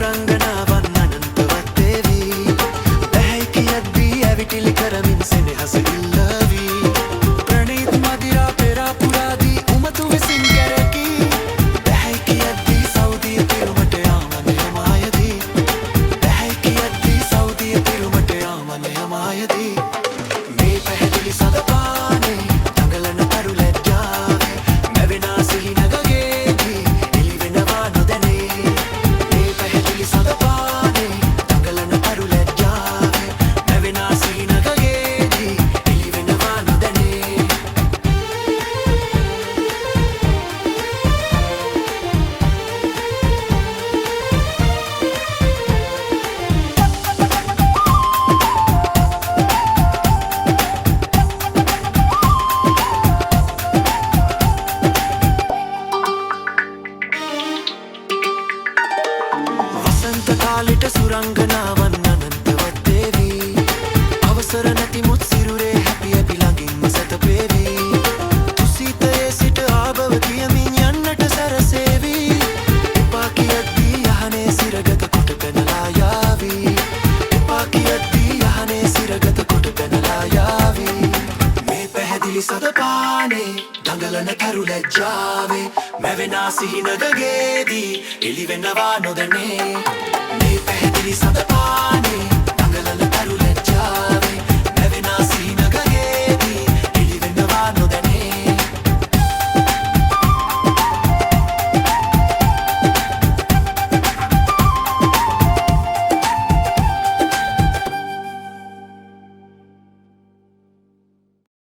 සුරංගනාවන් අනන්තවත් වේවි. දැහැයි කියද්දී ඇවිටිලි කරමින් සෙනෙහස ඉල්ලවි. ප්‍රණීත මදිරා පෙරා පුරාදී උමතු විසින් කැරකි. දැහැයි කියද්දී සෞදිය පිරුමට යාමන යමායදී. දැහැයි කියද්දී සෞදිය පිරුමට යාමන යමායදී. මේ පැහැදිලි සඳපානේ දඟලන තරු ලැජ්ජාවේ මැවෙනා සිහිනගගේදී එළිවෙනවා නොදැනේ. මේ පැහැදිලි සඳපානේ දඟලන තරු ලැජ්ජාවේ මැවෙනා සිහිනගගේදී එළිවෙනවා නොදැනේ. වසන්ත කාලෙට සුරංගනාවන් අනන්තවත් වේවි. අවසර නැති මුත් සිරුරේ හැපි හැපි ළඟින්ම සැතපේවි. තුසිතයේ සිට ආබව කියමින් යන්නට සැරසේවි. එපා කියද්දී යහනේ සිරගත කොට පැනලා යාවි. එපා කියද්දී යහනේ සිරගත කොට පැනලා යාවි. මේ පැහැදිලි සදපානේ දඟලන තරු ලැජ්ජාවේ මැවෙනා සිහිනගගේදී එළිවෙනවා නොදැනේ. මේ පැහැදිලි සදපානේ